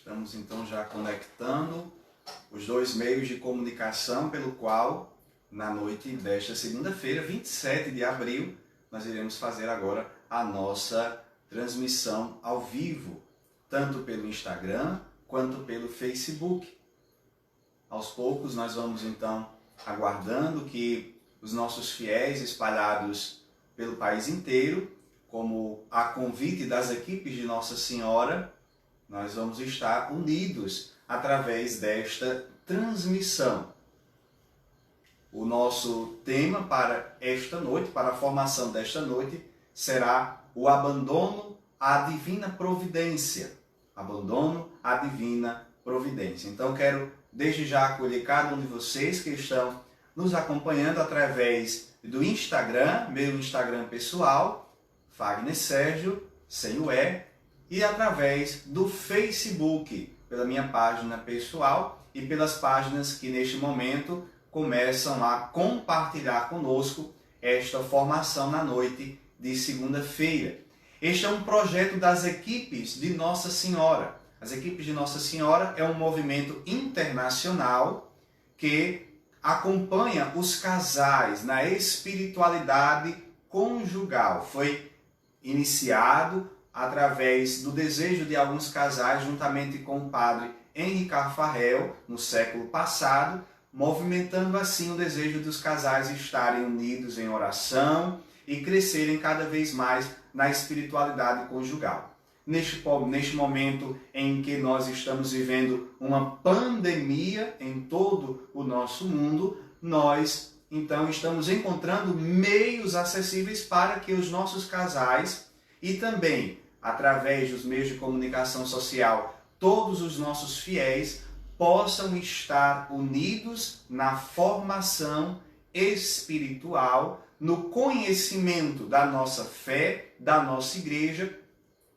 Estamos então já conectando os dois meios de comunicação pelo qual, na noite desta segunda-feira, 27 de abril, nós iremos fazer agora a nossa transmissão ao vivo, tanto pelo Instagram quanto pelo Facebook. Aos poucos nós vamos então aguardando que os nossos fiéis espalhados pelo país inteiro, como a convite das equipes de Nossa Senhora, nós vamos estar unidos através desta transmissão. O nosso tema para esta noite, para a formação desta noite, será o abandono à divina providência. Abandono à divina providência. Então quero desde já acolher cada um de vocês que estão nos acompanhando através do Instagram, meu Instagram pessoal, Fagner Sérgio, sem o E, e através do Facebook, pela minha página pessoal e pelas páginas que neste momento começam a compartilhar conosco esta formação na noite de segunda-feira. Este é um projeto das equipes de Nossa Senhora. As equipes de Nossa Senhora é um movimento internacional que acompanha os casais na espiritualidade conjugal. Foi iniciado através do desejo de alguns casais, juntamente com o padre Henri Carfarel, no século passado, movimentando assim o desejo dos casais estarem unidos em oração e crescerem cada vez mais na espiritualidade conjugal. Neste momento em que nós estamos vivendo uma pandemia em todo o nosso mundo, nós então estamos encontrando meios acessíveis para que os nossos casais e também, através dos meios de comunicação social, todos os nossos fiéis possam estar unidos na formação espiritual, no conhecimento da nossa fé, da nossa igreja,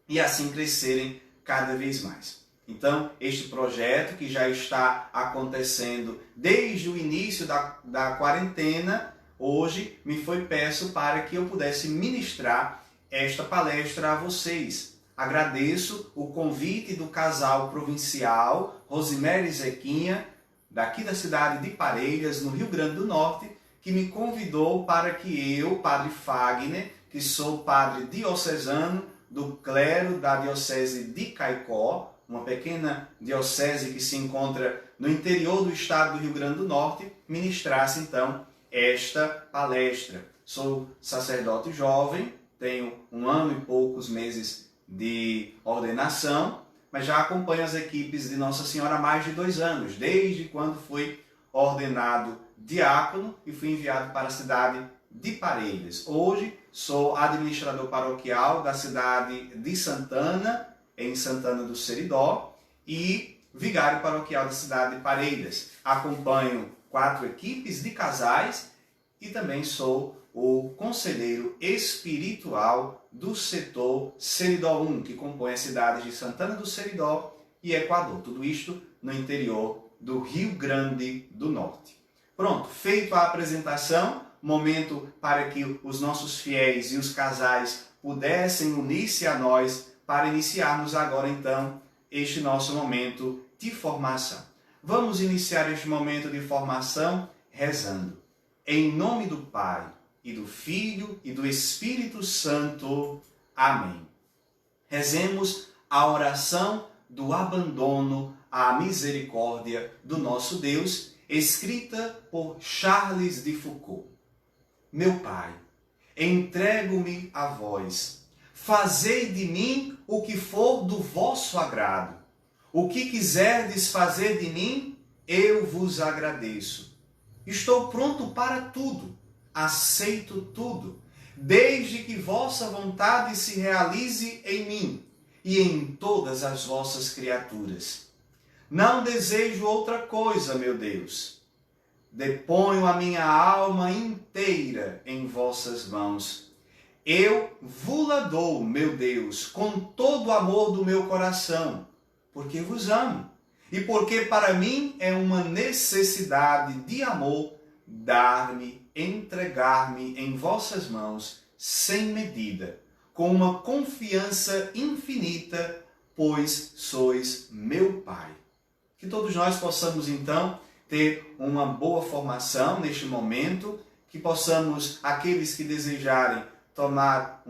e assim crescerem cada vez mais. Então, este projeto que já está acontecendo desde o início da quarentena, hoje me foi peço para que eu pudesse ministrar esta palestra a vocês. Agradeço o convite do casal provincial Rosimere e Zequinha, daqui da cidade de Parelhas, no Rio Grande do Norte, que me convidou para que eu, padre Fagner, que sou padre diocesano do clero da diocese de Caicó, uma pequena diocese que se encontra no interior do estado do Rio Grande do Norte, ministrasse então esta palestra. Sou sacerdote jovem, tenho 1 ano e poucos meses de ordenação, mas já acompanho as equipes de Nossa Senhora há mais de 2 anos, desde quando fui ordenado diácono e fui enviado para a cidade de Parelhas. Hoje sou administrador paroquial da cidade de Santana, em Santana do Seridó, e vigário paroquial da cidade de Parelhas. Acompanho 4 equipes de casais e também sou o conselheiro espiritual do setor Seridó 1, que compõe as cidades de Santana do Seridó e Equador. Tudo isto no interior do Rio Grande do Norte. Pronto, feito a apresentação, momento para que os nossos fiéis e os casais pudessem unir-se a nós para iniciarmos agora então este nosso momento de formação. Vamos iniciar este momento de formação rezando. Em nome do Pai, e do Filho e do Espírito Santo. Amém. Rezemos a oração do abandono à misericórdia do nosso Deus, escrita por Charles de Foucault. Meu Pai, entrego-me a vós. Fazei de mim o que for do vosso agrado. O que quiserdes fazer de mim, eu vos agradeço. Estou pronto para tudo. Aceito tudo, desde que vossa vontade se realize em mim e em todas as vossas criaturas. Não desejo outra coisa, meu Deus. Deponho a minha alma inteira em vossas mãos. Eu vos-la dou, meu Deus, com todo o amor do meu coração, porque vos amo e porque para mim é uma necessidade de amor dar-me, entregar-me em vossas mãos sem medida, com uma confiança infinita pois sois meu Pai. Que todos nós possamos, então, ter uma boa formação neste momento, que possamos, aqueles que desejarem, tomar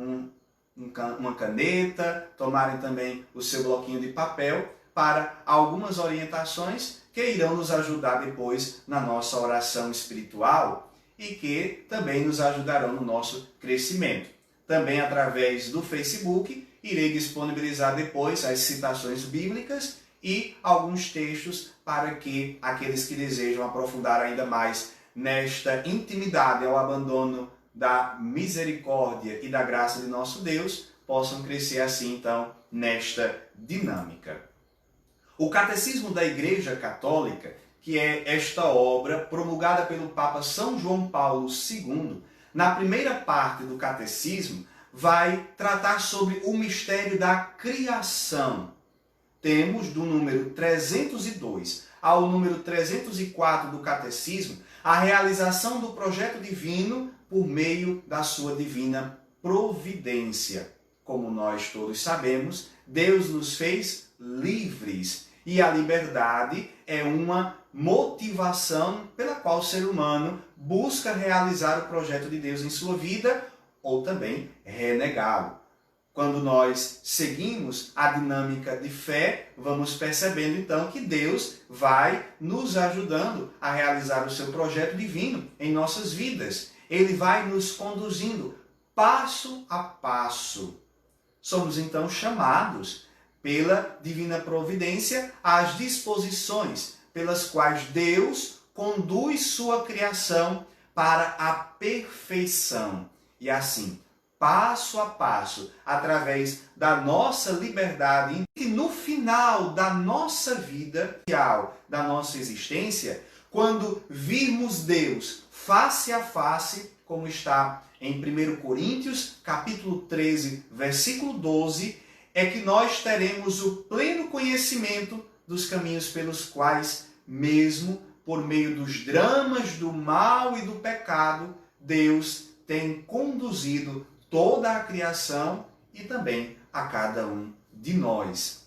uma caneta, tomarem também o seu bloquinho de papel, para algumas orientações que irão nos ajudar depois na nossa oração espiritual e que também nos ajudarão no nosso crescimento. Também através do Facebook, irei disponibilizar depois as citações bíblicas e alguns textos para que aqueles que desejam aprofundar ainda mais nesta intimidade ao abandono da misericórdia e da graça de nosso Deus possam crescer assim, então, nesta dinâmica. O Catecismo da Igreja Católica, que é esta obra promulgada pelo Papa São João Paulo II, na primeira parte do Catecismo, vai tratar sobre o mistério da criação. Temos do número 302 ao número 304 do Catecismo a realização do projeto divino por meio da sua divina providência. Como nós todos sabemos, Deus nos fez livres e a liberdade é uma motivação pela qual o ser humano busca realizar o projeto de Deus em sua vida ou também renegá-lo. Quando nós seguimos a dinâmica de fé, vamos percebendo então que Deus vai nos ajudando a realizar o seu projeto divino em nossas vidas. Ele vai nos conduzindo passo a passo. Somos então chamados pela divina providência às disposições pelas quais Deus conduz sua criação para a perfeição. E assim, passo a passo, através da nossa liberdade, e no final da nossa vida, da nossa existência, quando virmos Deus face a face, como está em 1 Coríntios, capítulo 13, versículo 12, é que nós teremos o pleno conhecimento dos caminhos pelos quais, mesmo por meio dos dramas do mal e do pecado, Deus tem conduzido toda a criação e também a cada um de nós.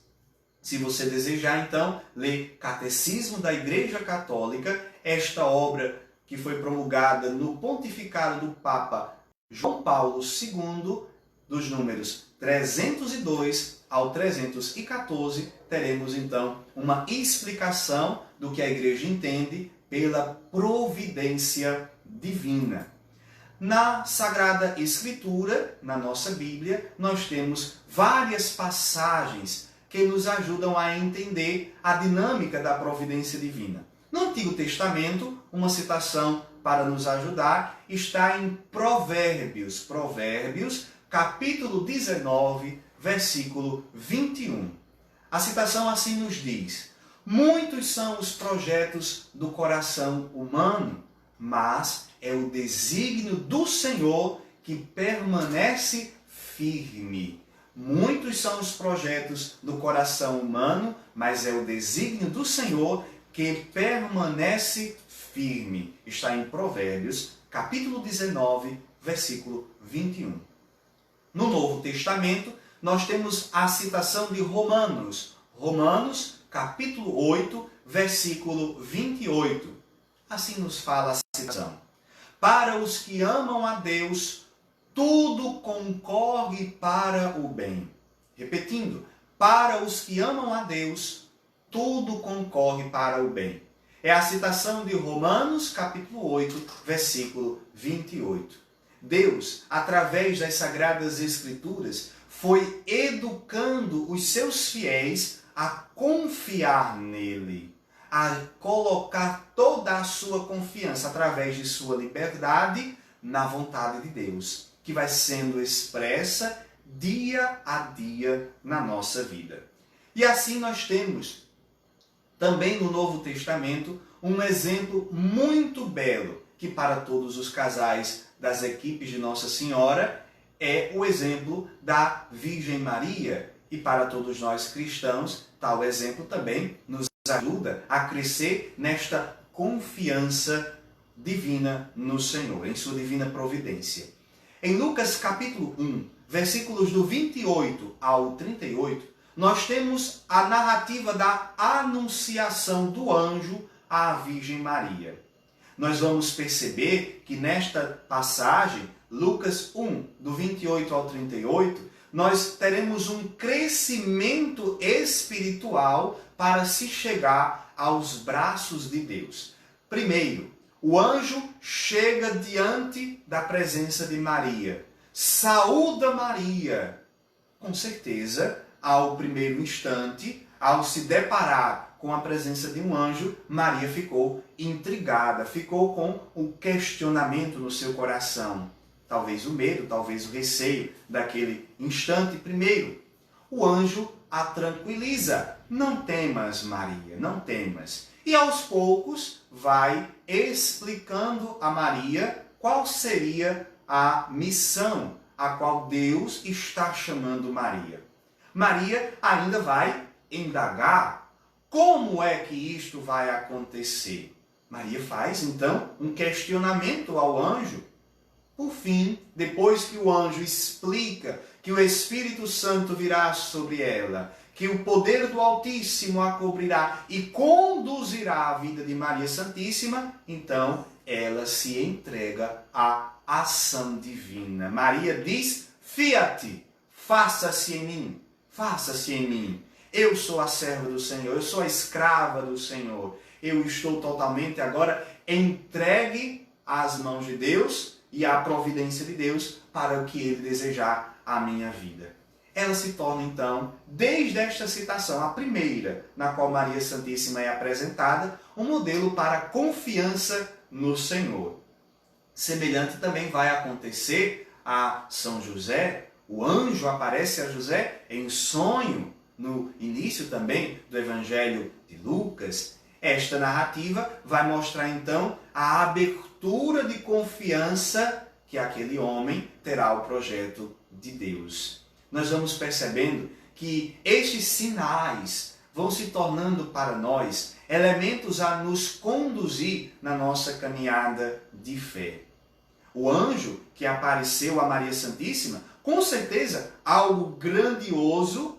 Se você desejar, então, ler Catecismo da Igreja Católica, esta obra que foi promulgada no pontificado do Papa João Paulo II, dos números 302 ao 314, teremos, então, uma explicação do que a Igreja entende pela providência divina. Na Sagrada Escritura, na nossa Bíblia, nós temos várias passagens que nos ajudam a entender a dinâmica da providência divina. No Antigo Testamento, uma citação para nos ajudar está em Provérbios, capítulo 19, versículo 21. A citação assim nos diz: muitos são os projetos do coração humano, mas é o desígnio do Senhor que permanece firme. Muitos são os projetos do coração humano, mas é o desígnio do Senhor que permanece firme. Está em Provérbios, capítulo 19, versículo 21. No Novo Testamento, nós temos a citação de Romanos, capítulo 8, versículo 28. Assim nos fala a citação: para os que amam a Deus, tudo concorre para o bem. Repetindo, para os que amam a Deus, tudo concorre para o bem. É a citação de Romanos, capítulo 8, versículo 28. Deus, através das Sagradas Escrituras, foi educando os seus fiéis a confiar nele, a colocar toda a sua confiança através de sua liberdade na vontade de Deus, que vai sendo expressa dia a dia na nossa vida. E assim nós temos também no Novo Testamento um exemplo muito belo, que para todos os casais das equipes de Nossa Senhora é o exemplo da Virgem Maria. E para todos nós cristãos, tal exemplo também nos ajuda a crescer nesta confiança divina no Senhor, em sua divina providência. Em Lucas capítulo 1, versículos do 28 ao 38, nós temos a narrativa da anunciação do anjo à Virgem Maria. Nós vamos perceber que nesta passagem, Lucas 1, do 28 ao 38, nós teremos um crescimento espiritual para se chegar aos braços de Deus. Primeiro, o anjo chega diante da presença de Maria, saúda Maria. Com certeza, ao primeiro instante, ao se deparar com a presença de um anjo, Maria ficou intrigada, ficou com um questionamento no seu coração. Talvez o medo, talvez o receio daquele instante primeiro. O anjo a tranquiliza. Não temas, Maria, não temas. E aos poucos vai explicando a Maria qual seria a missão a qual Deus está chamando Maria. Maria ainda vai indagar como é que isto vai acontecer. Maria faz, então, um questionamento ao anjo. Por fim, depois que o anjo explica que o Espírito Santo virá sobre ela, que o poder do Altíssimo a cobrirá e conduzirá a vida de Maria Santíssima, então ela se entrega à ação divina. Maria diz: fiat, faça-se em mim, faça-se em mim. Eu sou a serva do Senhor, eu sou a escrava do Senhor. Eu estou totalmente agora entregue às mãos de Deus e à providência de Deus para o que Ele desejar à minha vida. Ela se torna, então, desde esta citação, a primeira, na qual Maria Santíssima é apresentada, um modelo para a confiança no Senhor. Semelhante também vai acontecer a São José. O anjo aparece a José em sonho, no início também do Evangelho de Lucas. Esta narrativa vai mostrar, então, a abertura de confiança que aquele homem terá ao projeto de Deus. Nós vamos percebendo que estes sinais vão se tornando para nós elementos a nos conduzir na nossa caminhada de fé. O anjo que apareceu a Maria Santíssima, com certeza algo grandioso,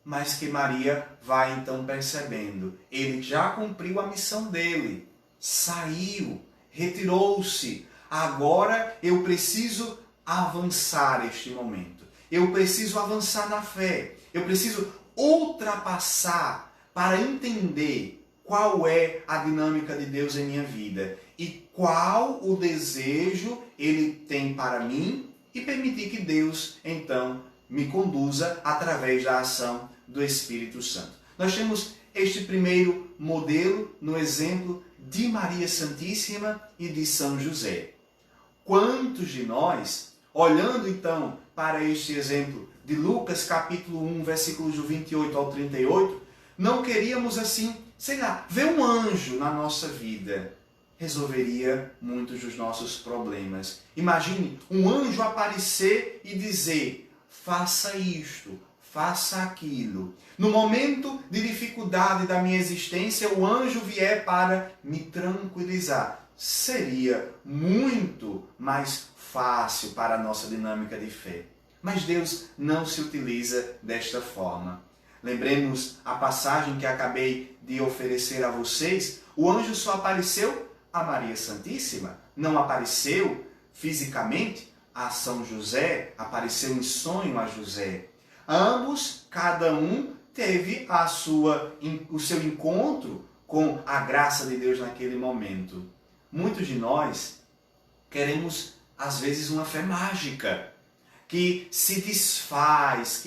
mas que Maria vai então percebendo. Ele já cumpriu a missão dele, saiu, retirou-se. Agora eu preciso avançar este momento. Eu preciso avançar na fé. Eu preciso ultrapassar para entender qual é a dinâmica de Deus em minha vida e qual o desejo Ele tem para mim e permitir que Deus, então, me conduza através da ação do Espírito Santo. Nós temos este primeiro modelo no exemplo de Maria Santíssima e de São José. Quantos de nós, olhando então para este exemplo de Lucas capítulo 1, versículos do 28 ao 38, não queríamos assim, sei lá, ver um anjo na nossa vida? Resolveria muitos dos nossos problemas. Imagine um anjo aparecer e dizer: faça isto, faça aquilo. No momento de dificuldade da minha existência, o anjo vier para me tranquilizar. Seria muito mais fácil para a nossa dinâmica de fé. Mas Deus não se utiliza desta forma. Lembremos a passagem que acabei de oferecer a vocês. O anjo só apareceu a Maria Santíssima, não apareceu fisicamente a São José, apareceu em sonho a José. Ambos, cada um, teve o seu encontro com a graça de Deus naquele momento. Muitos de nós queremos, às vezes, uma fé mágica, que se desfaz,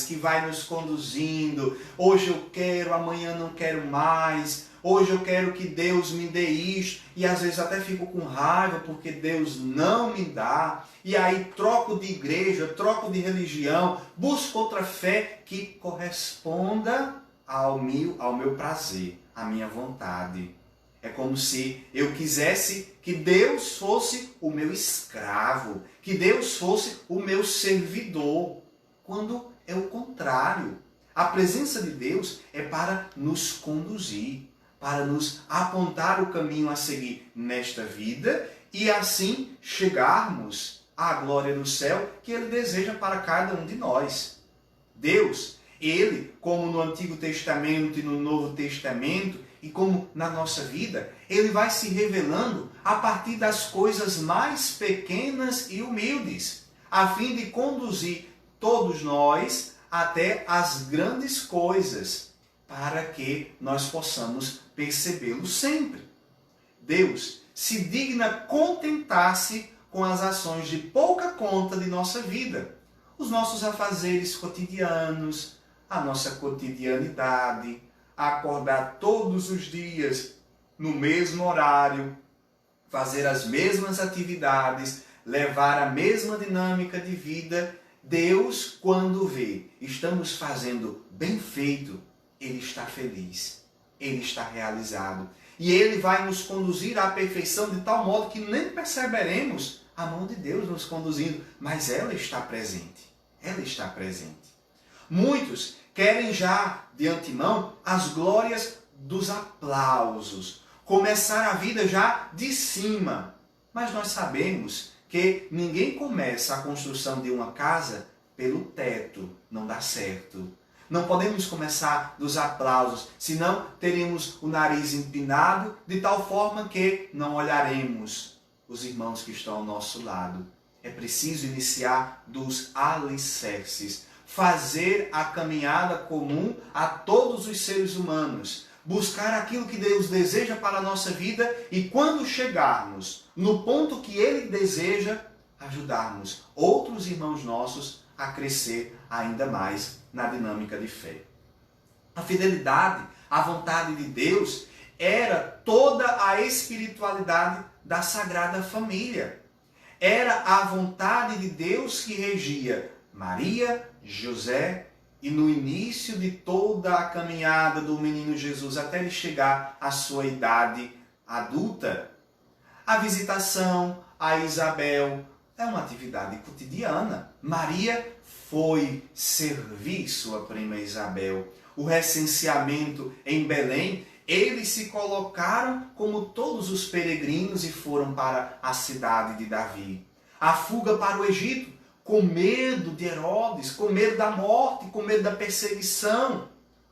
que vai nos conduzindo. Hoje eu quero, amanhã não quero mais. Hoje eu quero que Deus me dê isto. E às vezes até fico com raiva porque Deus não me dá. E aí troco de igreja, troco de religião, busco outra fé que corresponda ao meu prazer, à minha vontade. É como se eu quisesse que Deus fosse o meu escravo, que Deus fosse o meu servidor, quando é o contrário. A presença de Deus é para nos conduzir, para nos apontar o caminho a seguir nesta vida e assim chegarmos à glória do céu que Ele deseja para cada um de nós. Deus, Ele, como no Antigo Testamento e no Novo Testamento, e como na nossa vida, ele vai se revelando a partir das coisas mais pequenas e humildes, a fim de conduzir todos nós até as grandes coisas, para que nós possamos percebê-lo sempre. Deus se digna contentar-se com as ações de pouca conta de nossa vida, os nossos afazeres cotidianos, a nossa cotidianidade, acordar todos os dias no mesmo horário, fazer as mesmas atividades, levar a mesma dinâmica de vida. Deus, quando vê, estamos fazendo bem feito, Ele está feliz, Ele está realizado. E Ele vai nos conduzir à perfeição de tal modo que nem perceberemos a mão de Deus nos conduzindo, mas ela está presente. Ela está presente. Muitos querem já, de antemão, as glórias dos aplausos, começar a vida já de cima. Mas nós sabemos que ninguém começa a construção de uma casa pelo teto, não dá certo. Não podemos começar dos aplausos, senão teremos o nariz empinado, de tal forma que não olharemos os irmãos que estão ao nosso lado. É preciso iniciar dos alicerces, fazer a caminhada comum a todos os seres humanos, buscar aquilo que Deus deseja para a nossa vida e quando chegarmos no ponto que Ele deseja, ajudarmos outros irmãos nossos a crescer ainda mais na dinâmica de fé. A fidelidade à vontade de Deus era toda a espiritualidade da Sagrada Família. Era a vontade de Deus que regia Maria, José e no início de toda a caminhada do menino Jesus até ele chegar à sua idade adulta. A visitação a Isabel é uma atividade cotidiana. Maria foi servir sua prima Isabel. O recenseamento em Belém, eles se colocaram como todos os peregrinos e foram para a cidade de Davi. A fuga para o Egito, com medo de Herodes, com medo da morte, com medo da perseguição.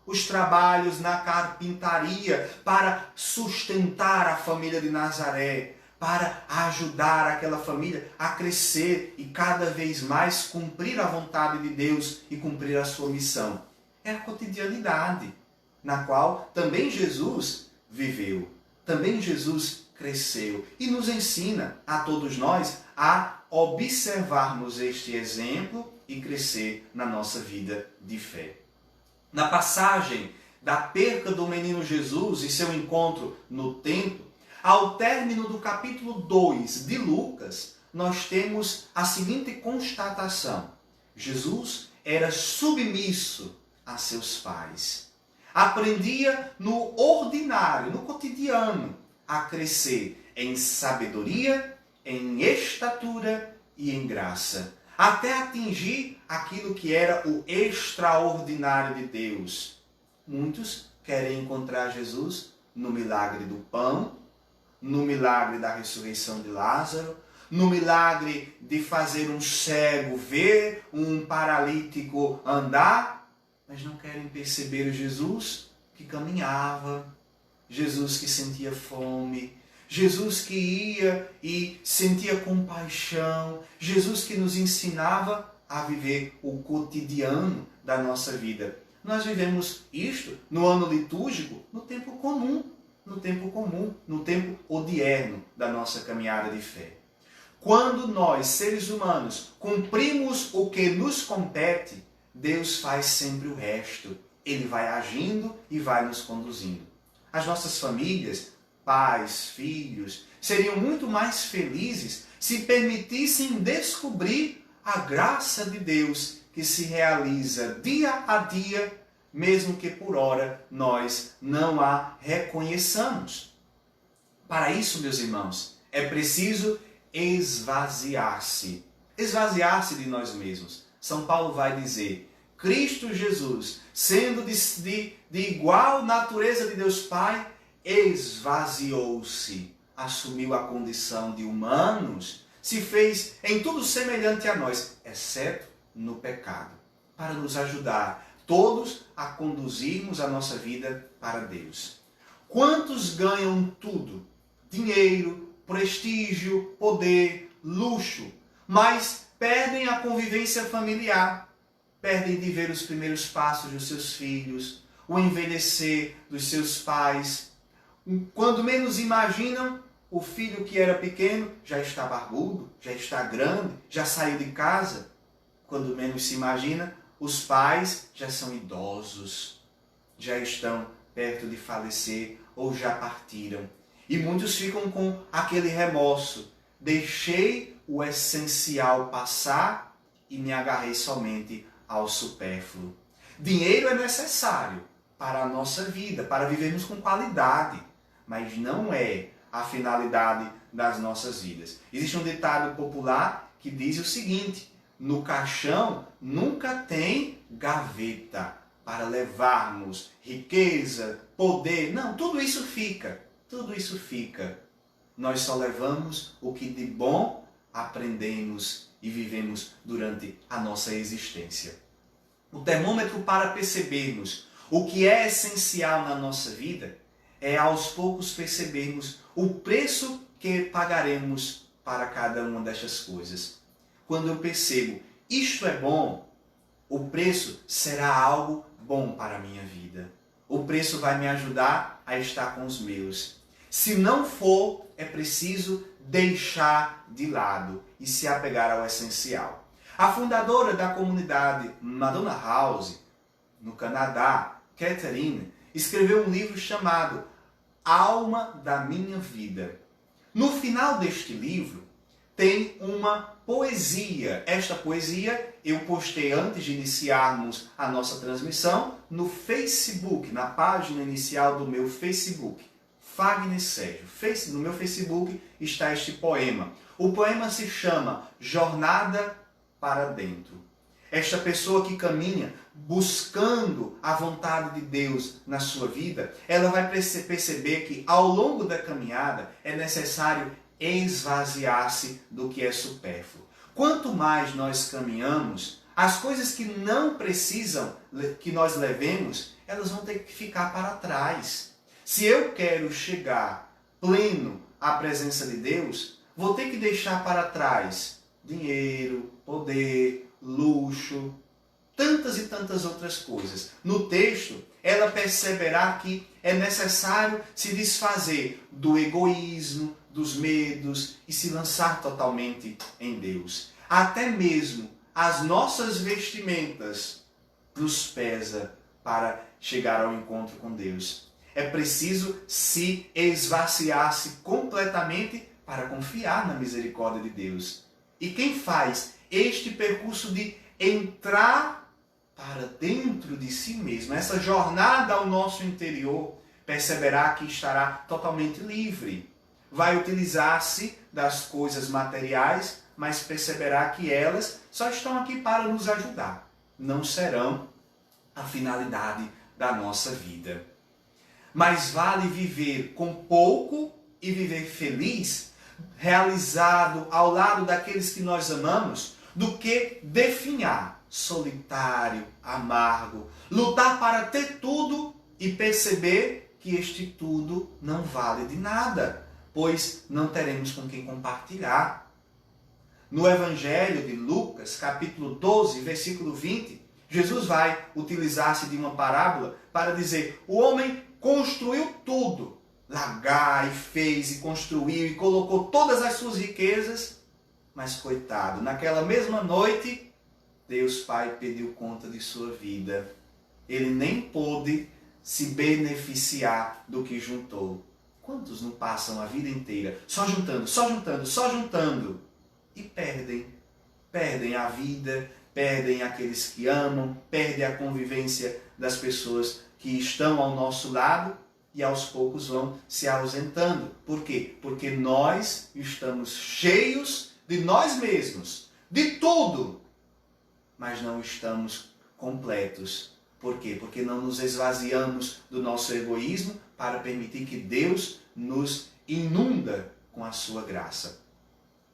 Os trabalhos na carpintaria para sustentar a família de Nazaré, para ajudar aquela família a crescer e cada vez mais cumprir a vontade de Deus e cumprir a sua missão. É a cotidianidade na qual também Jesus viveu, também Jesus cresceu e nos ensina a todos nós a observarmos este exemplo e crescer na nossa vida de fé. Na passagem da perca do menino Jesus e seu encontro no templo, ao término do capítulo 2 de Lucas, nós temos a seguinte constatação: Jesus era submisso a seus pais. Aprendia no ordinário, no cotidiano, a crescer em sabedoria, em estatura e em graça, até atingir aquilo que era o extraordinário de Deus. Muitos querem encontrar Jesus no milagre do pão, no milagre da ressurreição de Lázaro, no milagre de fazer um cego ver, um paralítico andar, mas não querem perceber o Jesus que caminhava, Jesus que sentia fome, Jesus que ia e sentia compaixão, Jesus que nos ensinava a viver o cotidiano da nossa vida. Nós vivemos isto no ano litúrgico, no tempo comum, no tempo odierno da nossa caminhada de fé. Quando nós, seres humanos, cumprimos o que nos compete, Deus faz sempre o resto. Ele vai agindo e vai nos conduzindo. As nossas famílias, pais, filhos, seriam muito mais felizes se permitissem descobrir a graça de Deus que se realiza dia a dia, mesmo que por hora nós não a reconheçamos. Para isso, meus irmãos, é preciso esvaziar-se de nós mesmos. São Paulo vai dizer: Cristo Jesus, sendo de igual natureza de Deus Pai, esvaziou-se, assumiu a condição de humanos, se fez em tudo semelhante a nós, exceto no pecado, para nos ajudar, todos a conduzirmos a nossa vida para Deus. Quantos ganham tudo? Dinheiro, prestígio, poder, luxo, mas perdem a convivência familiar, perdem de ver os primeiros passos dos seus filhos, o envelhecer dos seus pais. Quando menos imaginam, o filho que era pequeno já está barbudo, já está grande, já saiu de casa. Quando menos se imagina, os pais já são idosos, já estão perto de falecer ou já partiram. E muitos ficam com aquele remorso. Deixei o essencial passar e me agarrei somente ao supérfluo. Dinheiro é necessário para a nossa vida, para vivermos com qualidade, mas não é a finalidade das nossas vidas. Existe um ditado popular que diz o seguinte: no caixão nunca tem gaveta para levarmos riqueza, poder. Não, tudo isso fica. Tudo isso fica. Nós só levamos o que de bom aprendemos e vivemos durante a nossa existência. O termômetro para percebermos o que é essencial na nossa vida é aos poucos percebermos o preço que pagaremos para cada uma destas coisas. Quando eu percebo isto é bom, o preço será algo bom para a minha vida. O preço vai me ajudar a estar com os meus. Se não for, é preciso deixar de lado e se apegar ao essencial. A fundadora da comunidade Madonna House, no Canadá, Catherine, escreveu um livro chamado Alma da Minha Vida. No final deste livro tem uma poesia. Esta poesia eu postei antes de iniciarmos a nossa transmissão no Facebook, na página inicial do meu Facebook. Fagner Sérgio. No meu Facebook está este poema. O poema se chama Jornada para Dentro. Esta pessoa que caminha buscando a vontade de Deus na sua vida, ela vai perceber que ao longo da caminhada é necessário esvaziar-se do que é supérfluo. Quanto mais nós caminhamos, as coisas que não precisam que nós levemos, elas vão ter que ficar para trás. Se eu quero chegar pleno à presença de Deus, vou ter que deixar para trás dinheiro, poder, luxo, tantas e tantas outras coisas. No texto, ela perceberá que é necessário se desfazer do egoísmo, dos medos e se lançar totalmente em Deus. Até mesmo as nossas vestimentas nos pesa para chegar ao encontro com Deus. É preciso se esvaziar-se completamente para confiar na misericórdia de Deus. E quem faz este percurso de entrar para dentro de si mesmo, essa jornada ao nosso interior, perceberá que estará totalmente livre. Vai utilizar-se das coisas materiais, mas perceberá que elas só estão aqui para nos ajudar. Não serão a finalidade da nossa vida. Mas vale viver com pouco e viver feliz, realizado ao lado daqueles que nós amamos, do que definhar, solitário, amargo, lutar para ter tudo e perceber que este tudo não vale de nada, pois não teremos com quem compartilhar. No Evangelho de Lucas, capítulo 12, versículo 20, Jesus vai utilizar-se de uma parábola para dizer: o homem construiu tudo, largar e fez e construiu e colocou todas as suas riquezas, mas coitado, naquela mesma noite, Deus Pai pediu conta de sua vida. Ele nem pôde se beneficiar do que juntou. Quantos não passam a vida inteira só juntando, só juntando, só juntando e perdem a vida, perdem aqueles que amam, perdem a convivência das pessoas que estão ao nosso lado e aos poucos vão se ausentando. Por quê? Porque nós estamos cheios de nós mesmos, de tudo, mas não estamos completos. Por quê? Porque não nos esvaziamos do nosso egoísmo para permitir que Deus nos inunda com a sua graça.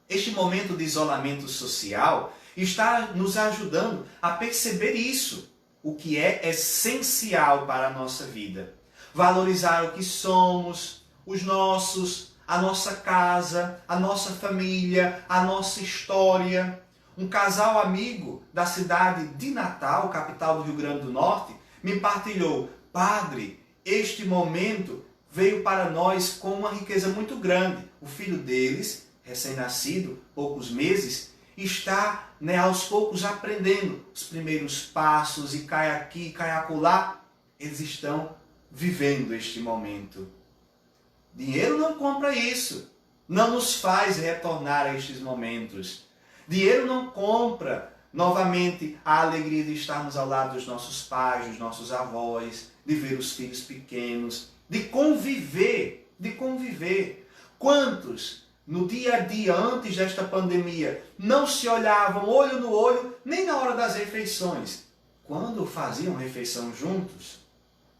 Este momento de isolamento social está nos ajudando a perceber isso. o que é essencial para a nossa vida. Valorizar o que somos, os nossos, a nossa casa, a nossa família, a nossa história. Um casal amigo da cidade de Natal, capital do Rio Grande do Norte, me partilhou: Padre, este momento veio para nós com uma riqueza muito grande. O filho deles, recém-nascido, poucos meses, está aos poucos aprendendo os primeiros passos e cai aqui, cai acolá. Eles estão vivendo este momento. Dinheiro não compra isso. Não nos faz retornar a estes momentos. Dinheiro não compra novamente a alegria de estarmos ao lado dos nossos pais, dos nossos avós, de ver os filhos pequenos, de conviver. Quantos no dia a dia, antes desta pandemia, não se olhavam olho no olho, nem na hora das refeições, quando faziam refeição juntos?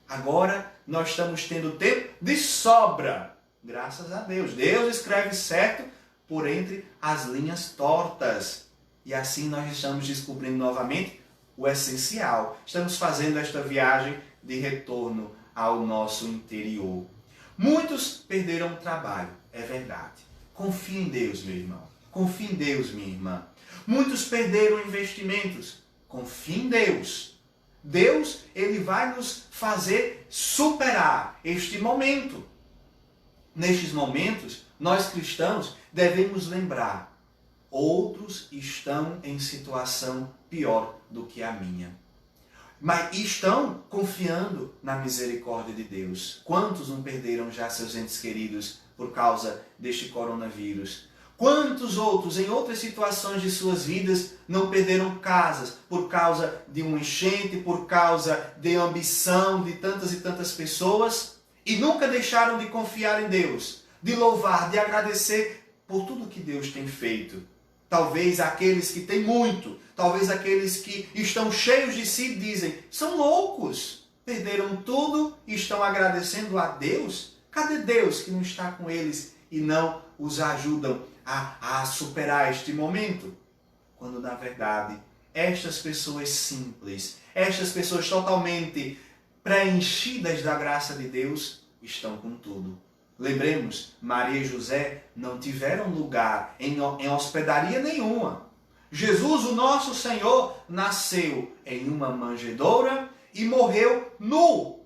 Agora nós estamos tendo tempo de sobra, graças a Deus. Deus escreve certo por entre as linhas tortas. E assim nós estamos descobrindo novamente o essencial. Estamos fazendo esta viagem de retorno ao nosso interior. Muitos perderam o trabalho, é verdade. Confie em Deus, meu irmão. Confie em Deus, minha irmã. Muitos perderam investimentos. Confie em Deus. Deus, Ele vai nos fazer superar este momento. Nestes momentos, nós cristãos devemos lembrar: outros estão em situação pior do que a minha. Mas estão confiando na misericórdia de Deus. Quantos não perderam já seus entes queridos por causa deste coronavírus? Quantos outros, em outras situações de suas vidas, não perderam casas por causa de um enchente, por causa de ambição de tantas e tantas pessoas, e nunca deixaram de confiar em Deus, de louvar, de agradecer por tudo que Deus tem feito? Talvez aqueles que têm muito, talvez aqueles que estão cheios de si dizem: são loucos, perderam tudo e estão agradecendo a Deus? Cadê Deus que não está com eles e não os ajudam a superar este momento? Quando na verdade estas pessoas simples, estas pessoas totalmente preenchidas da graça de Deus, estão com tudo. Lembremos, Maria e José não tiveram lugar em hospedaria nenhuma. Jesus, o nosso Senhor, nasceu em uma manjedoura e morreu nu,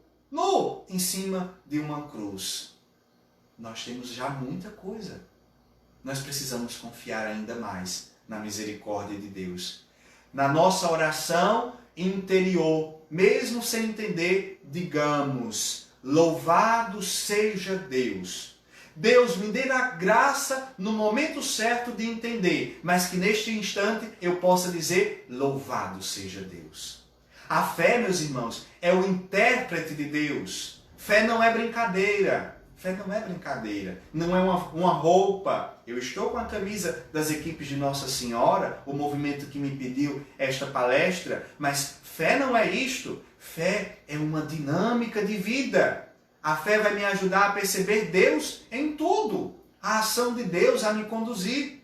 em cima de uma cruz. Nós temos já muita coisa. Nós precisamos confiar ainda mais na misericórdia de Deus. Na nossa oração interior, mesmo sem entender, digamos: louvado seja Deus. Deus me dê a graça no momento certo de entender, mas que neste instante eu possa dizer: louvado seja Deus. A fé, meus irmãos, é o intérprete de Deus. Fé não é brincadeira. Fé não é brincadeira. Não é uma roupa. Eu estou com a camisa das equipes de Nossa Senhora, o movimento que me pediu esta palestra, mas fé não é isto. Fé é uma dinâmica de vida. A fé vai me ajudar a perceber Deus em tudo. A ação de Deus a me conduzir.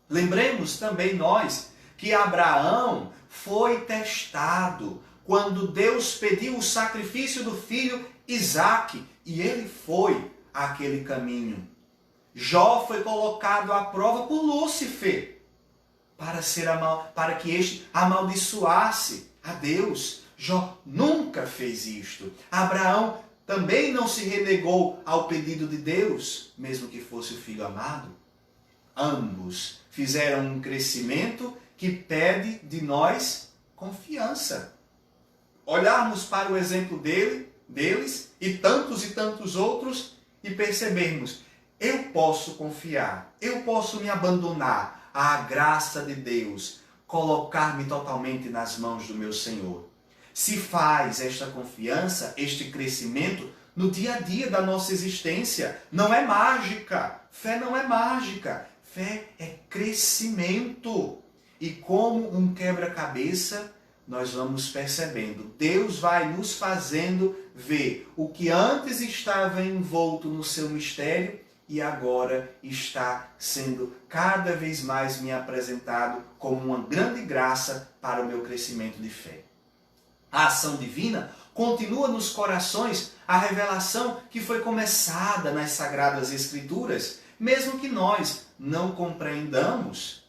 Lembremos também nós que Abraão foi testado quando Deus pediu o sacrifício do filho Isaque, e ele foi àquele caminho. Jó foi colocado à prova por Lúcifer para que este amaldiçoasse a Deus. Jó nunca fez isto. Abraão também não se renegou ao pedido de Deus, mesmo que fosse o filho amado. Ambos fizeram um crescimento que pede de nós confiança. Olharmos para o exemplo deles e tantos outros e percebermos: eu posso confiar, eu posso me abandonar à graça de Deus, colocar-me totalmente nas mãos do meu Senhor. Se faz esta confiança, este crescimento no dia a dia da nossa existência. Não é mágica. Fé não é mágica. Fé é crescimento. E como um quebra-cabeça, nós vamos percebendo. Deus vai nos fazendo ver o que antes estava envolto no seu mistério e agora está sendo cada vez mais me apresentado como uma grande graça para o meu crescimento de fé. a ação divina, continua nos corações a revelação que foi começada nas Sagradas Escrituras, mesmo que nós não compreendamos.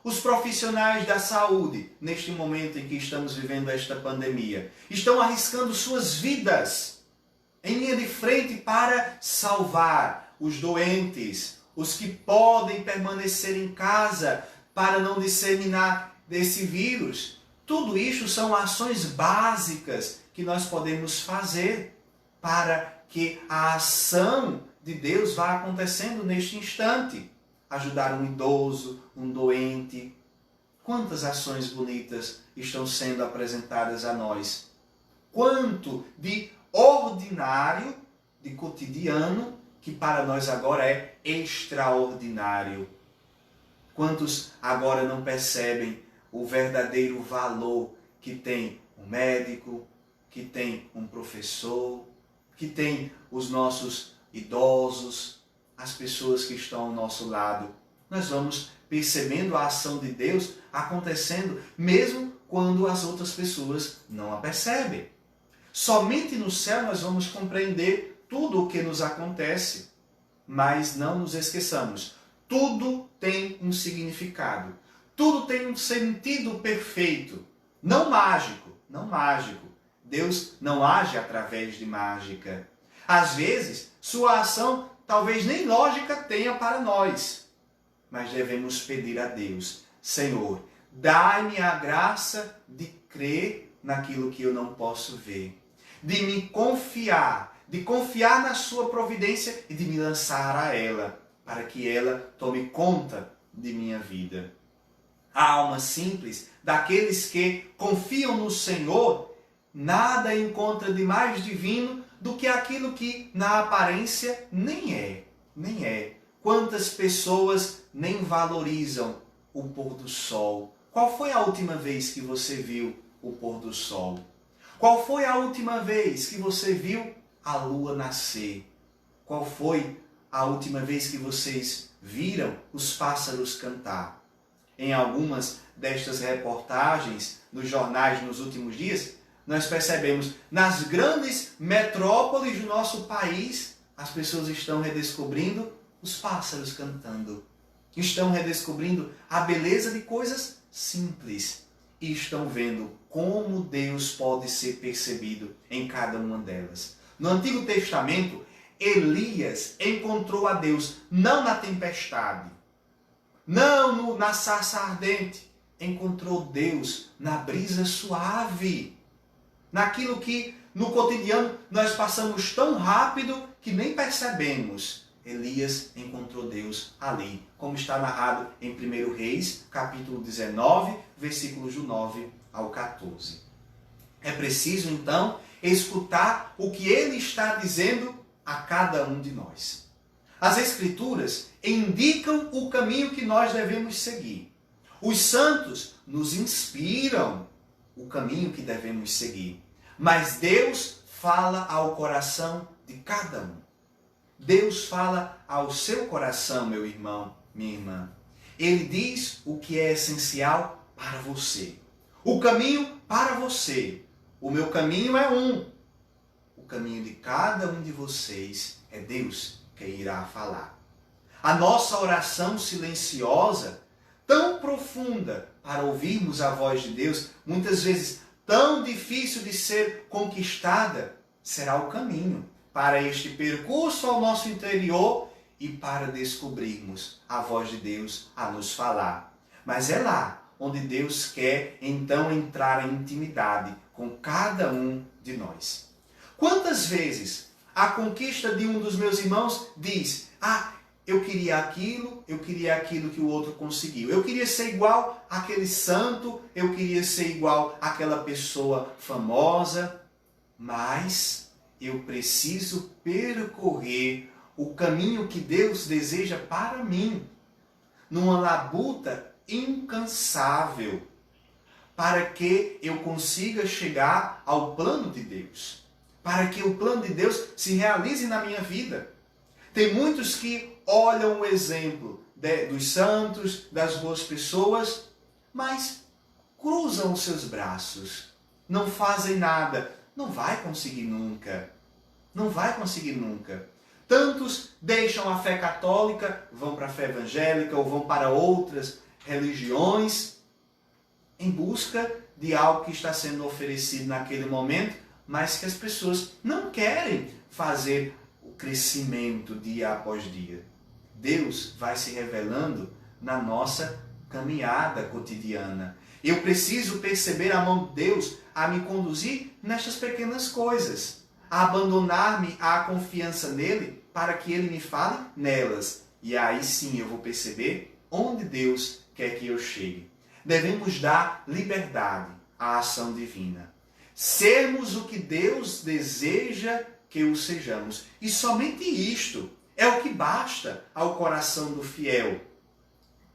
Os profissionais da saúde, neste momento em que estamos vivendo esta pandemia, estão arriscando suas vidas em linha de frente para salvar os doentes, os que podem permanecer em casa para não disseminar desse vírus. Tudo isso são ações básicas que nós podemos fazer para que a ação de Deus vá acontecendo neste instante. Ajudar um idoso, um doente. Quantas ações bonitas estão sendo apresentadas a nós? Quanto de ordinário, de cotidiano, que para nós agora é extraordinário. Quantos agora não percebem o verdadeiro valor que tem um médico, que tem um professor, que tem os nossos idosos, as pessoas que estão ao nosso lado. Nós vamos percebendo a ação de Deus acontecendo mesmo quando as outras pessoas não a percebem. Somente no céu nós vamos compreender tudo o que nos acontece, mas não nos esqueçamos. Tudo tem um significado. Tudo tem um sentido perfeito. Não mágico, não mágico. Deus não age através de mágica. Às vezes, sua ação talvez nem lógica tenha para nós. Mas devemos pedir a Deus: Senhor, dai-me a graça de crer naquilo que eu não posso ver. De me confiar, de confiar na sua providência e de me lançar a ela, para que ela tome conta de minha vida. A alma simples, daqueles que confiam no Senhor, nada encontra de mais divino do que aquilo que na aparência nem é. Quantas pessoas nem valorizam o pôr do sol? Qual foi a última vez que você viu o pôr do sol? Qual foi a última vez que você viu a lua nascer? Qual foi a última vez que vocês viram os pássaros cantar? Em algumas destas reportagens nos jornais nos últimos dias, nós percebemos nas grandes metrópoles do nosso país, as pessoas estão redescobrindo os pássaros cantando. Estão redescobrindo a beleza de coisas simples. E estão vendo como Deus pode ser percebido em cada uma delas. No Antigo Testamento, Elias encontrou a Deus não na tempestade, não na sarça ardente. Encontrou Deus na brisa suave. Naquilo que no cotidiano nós passamos tão rápido que nem percebemos. Elias encontrou Deus ali, como está narrado em 1 Reis, capítulo 19, versículos do 9 ao 14. É preciso, então, escutar o que ele está dizendo a cada um de nós. As Escrituras indicam o caminho que nós devemos seguir. Os santos nos inspiram o caminho que devemos seguir. Mas Deus fala ao coração de cada um. Deus fala ao seu coração, meu irmão, minha irmã. Ele diz o que é essencial para você. O caminho para você. O meu caminho é um. O caminho de cada um de vocês é Deus que irá falar. A nossa oração silenciosa, tão profunda para ouvirmos a voz de Deus, muitas vezes tão difícil de ser conquistada, será o caminho para este percurso ao nosso interior e para descobrirmos a voz de Deus a nos falar. Mas é lá onde Deus quer então entrar em intimidade com cada um de nós. Quantas vezes a conquista de um dos meus irmãos diz: eu queria aquilo que o outro conseguiu. Eu queria ser igual àquele santo, eu queria ser igual àquela pessoa famosa, mas eu preciso percorrer o caminho que Deus deseja para mim, numa labuta incansável, para que eu consiga chegar ao plano de Deus, para que o plano de Deus se realize na minha vida. Tem muitos que olham o exemplo dos santos, das boas pessoas, mas cruzam os seus braços não fazem nada. Não vai conseguir nunca. Não vai conseguir nunca. Tantos deixam a fé católica, vão para a fé evangélica ou vão para outras religiões em busca de algo que está sendo oferecido naquele momento, mas que as pessoas não querem fazer o crescimento dia após dia. Deus vai se revelando na nossa caminhada cotidiana. Eu preciso perceber a mão de Deus a me conduzir nestas pequenas coisas, a abandonar-me à confiança nele para que ele me fale nelas. E aí sim eu vou perceber onde Deus quer que eu chegue. Devemos dar liberdade à ação divina. Sermos o que Deus deseja que o sejamos. E somente isto é o que basta ao coração do fiel.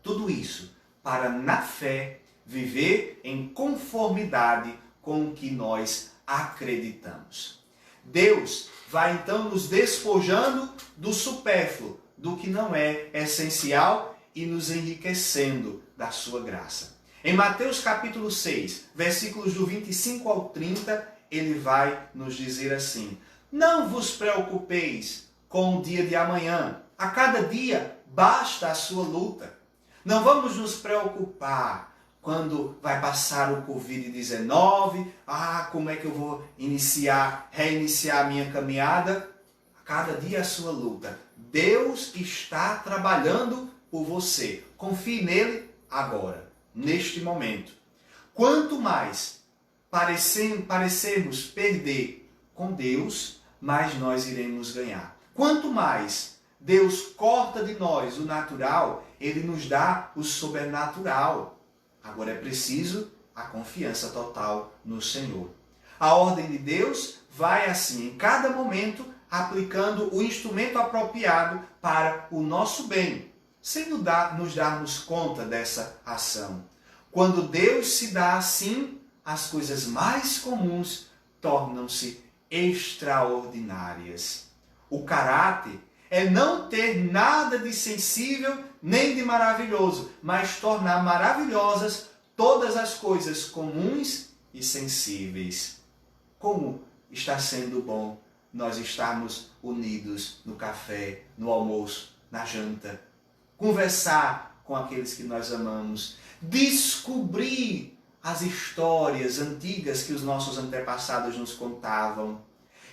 Tudo isso para, na fé, viver em conformidade com o que nós acreditamos. Deus vai então nos despojando do supérfluo, do que não é essencial e nos enriquecendo da sua graça. Em Mateus capítulo 6, versículos do 25 ao 30, ele vai nos dizer assim: não vos preocupeis com o dia de amanhã. A cada dia basta a sua luta. Não vamos nos preocupar quando vai passar o Covid-19. Como é que eu vou reiniciar a minha caminhada? A cada dia a sua luta. Deus está trabalhando por você. Confie nele agora, neste momento. Quanto mais parecermos perder com Deus, mais nós iremos ganhar. Quanto mais Deus corta de nós o natural, ele nos dá o sobrenatural. Agora é preciso a confiança total no Senhor. A ordem de Deus vai assim, em cada momento, aplicando o instrumento apropriado para o nosso bem, sem nos darmos conta dessa ação. Quando Deus se dá assim, as coisas mais comuns tornam-se extraordinárias. O caráter é não ter nada de sensível nem de maravilhoso, mas tornar maravilhosas todas as coisas comuns e sensíveis. Como está sendo bom nós estarmos unidos no café, no almoço, na janta, conversar com aqueles que nós amamos, descobrir as histórias antigas que os nossos antepassados nos contavam,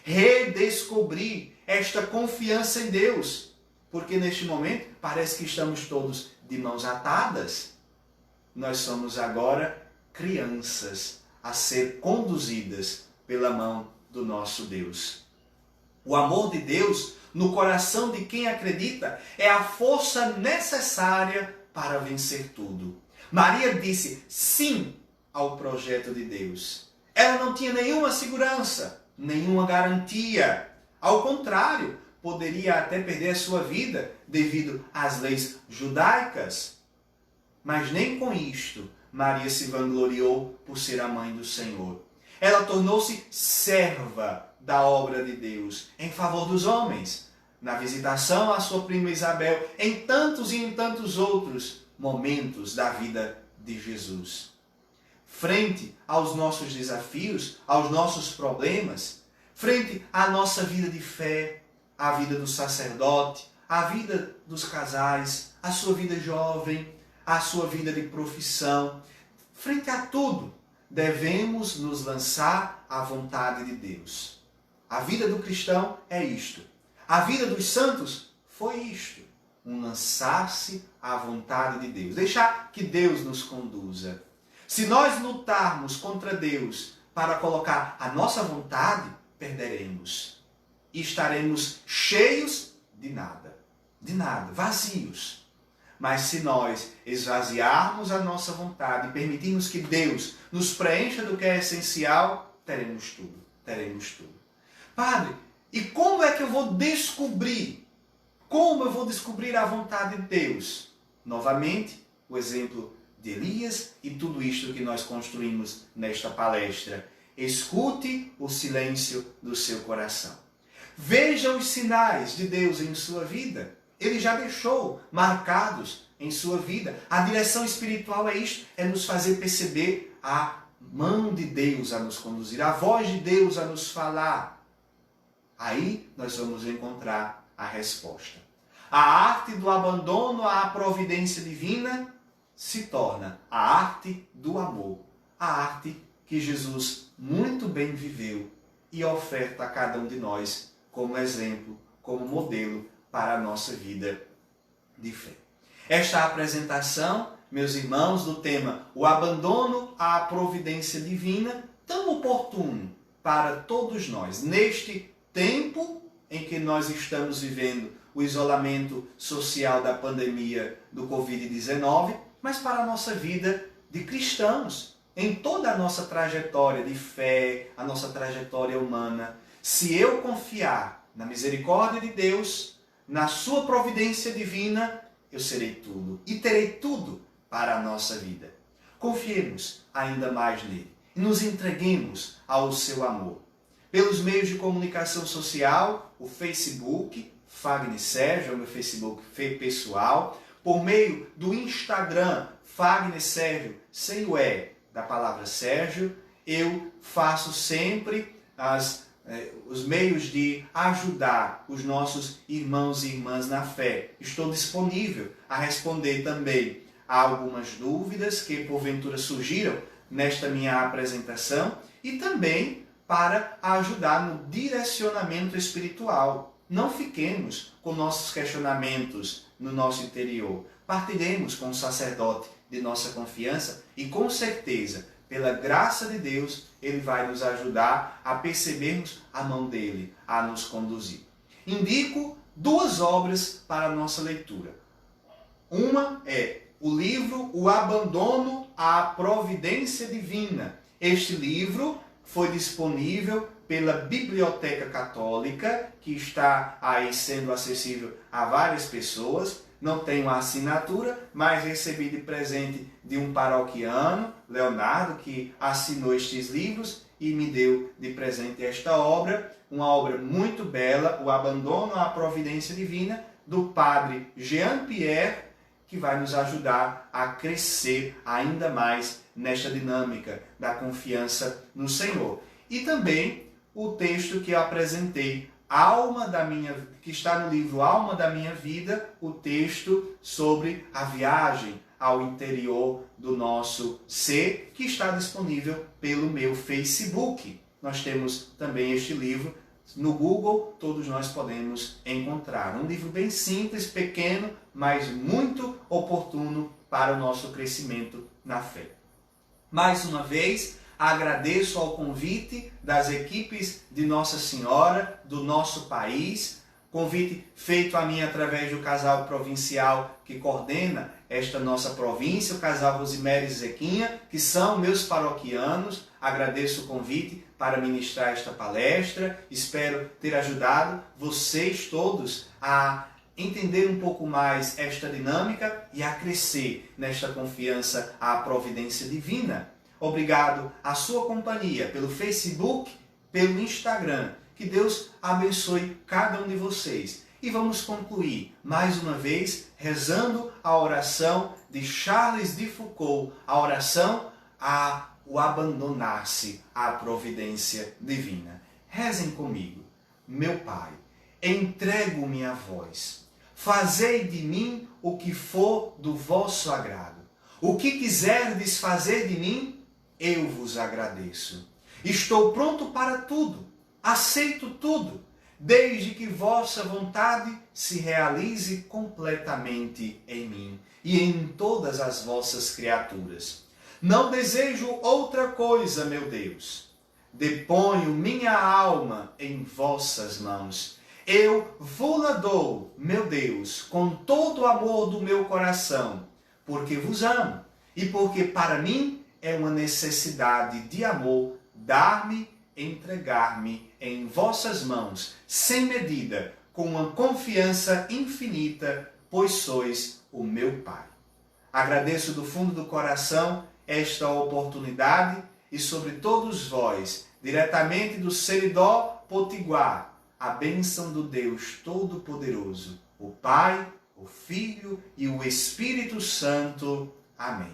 redescobrir esta confiança em Deus, porque neste momento parece que estamos todos de mãos atadas. Nós somos agora crianças a ser conduzidas pela mão do nosso Deus. O amor de Deus no coração de quem acredita é a força necessária para vencer tudo. Maria disse sim ao projeto de Deus. Ela não tinha nenhuma segurança, nenhuma garantia. Ao contrário, poderia até perder a sua vida devido às leis judaicas. Mas nem com isto Maria se vangloriou por ser a mãe do Senhor. Ela tornou-se serva da obra de Deus em favor dos homens, na visitação à sua prima Isabel, em tantos e em tantos outros momentos da vida de Jesus. Frente aos nossos desafios, aos nossos problemas, frente à nossa vida de fé, à vida do sacerdote, à vida dos casais, à sua vida jovem, à sua vida de profissão, frente a tudo, devemos nos lançar à vontade de Deus. A vida do cristão é isto. A vida dos santos foi isto. Um lançar-se à vontade de Deus. Deixar que Deus nos conduza. Se nós lutarmos contra Deus para colocar a nossa vontade, perderemos. E estaremos cheios de nada. De nada. Vazios. Mas se nós esvaziarmos a nossa vontade e permitirmos que Deus nos preencha do que é essencial, teremos tudo. Teremos tudo. Padre, e como é que eu vou descobrir? Como eu vou descobrir a vontade de Deus? Novamente, o exemplo de Elias e tudo isto que nós construímos nesta palestra. Escute o silêncio do seu coração. Veja os sinais de Deus em sua vida. Ele já deixou marcados em sua vida. A direção espiritual é isto, é nos fazer perceber a mão de Deus a nos conduzir, a voz de Deus a nos falar, aí nós vamos encontrar a resposta. A arte do abandono à providência divina se torna a arte do amor, a arte que Jesus muito bem viveu e oferta a cada um de nós como exemplo, como modelo para a nossa vida de fé. Esta apresentação, meus irmãos, do tema o abandono à providência divina, tão oportuno para todos nós, neste tempo em que nós estamos vivendo o isolamento social da pandemia do Covid-19, mas para a nossa vida de cristãos, em toda a nossa trajetória de fé, a nossa trajetória humana. Se eu confiar na misericórdia de Deus, na sua providência divina, eu serei tudo e terei tudo para a nossa vida. Confiemos ainda mais nele e nos entreguemos ao seu amor. Pelos meios de comunicação social, o Facebook, Fagner Sérgio, é o meu Facebook pessoal, por meio do Instagram, Fagner Sérgio, sem o E da palavra Sérgio, eu faço sempre os meios de ajudar os nossos irmãos e irmãs na fé. Estou disponível a responder também a algumas dúvidas que porventura surgiram nesta minha apresentação e também para ajudar no direcionamento espiritual. Não fiquemos com nossos questionamentos no nosso interior. Partiremos com o sacerdote de nossa confiança e com certeza, pela graça de Deus, ele vai nos ajudar a percebermos a mão dele, a nos conduzir. Indico 2 obras para a nossa leitura. Uma é o livro O Abandono à Providência Divina. Este livro foi disponível pela Biblioteca Católica, que está aí sendo acessível a várias pessoas. Não tenho a assinatura, mas recebi de presente de um paroquiano, Leonardo, que assinou estes livros e me deu de presente esta obra, uma obra muito bela, O Abandono à Providência Divina, do padre Jean Pierre, que vai nos ajudar a crescer ainda mais nesta dinâmica da confiança no Senhor. E também o texto que eu apresentei, que está no livro Alma da Minha Vida, o texto sobre a viagem ao interior do nosso ser, que está disponível pelo meu Facebook. Nós temos também este livro no Google, todos nós podemos encontrar. Um livro bem simples, pequeno, mas muito oportuno para o nosso crescimento na fé. Mais uma vez, agradeço ao convite das equipes de Nossa Senhora, do nosso país, convite feito a mim através do casal provincial que coordena esta nossa província, o casal Rosimério e Zequinha, que são meus paroquianos. Agradeço o convite para ministrar esta palestra. Espero ter ajudado vocês todos a entender um pouco mais esta dinâmica e a crescer nesta confiança à providência divina. Obrigado à sua companhia pelo Facebook, pelo Instagram. Que Deus abençoe cada um de vocês. E vamos concluir, mais uma vez, rezando a oração de Charles de Foucault, a oração o abandonar-se à providência divina. Rezem comigo. Meu Pai, entrego-me a vós. Fazei de mim o que for do vosso agrado. O que quiserdes fazer de mim, eu vos agradeço. Estou pronto para tudo, aceito tudo, desde que vossa vontade se realize completamente em mim e em todas as vossas criaturas. Não desejo outra coisa, meu Deus. Deponho minha alma em vossas mãos. Eu vou-la dou, meu Deus, com todo o amor do meu coração, porque vos amo e porque para mim é uma necessidade de amor dar-me, entregar-me em vossas mãos, sem medida, com uma confiança infinita, pois sois o meu Pai. Agradeço do fundo do coração esta oportunidade e sobre todos vós, diretamente do Seridó Potiguar, a bênção do Deus Todo-Poderoso, o Pai, o Filho e o Espírito Santo. Amém.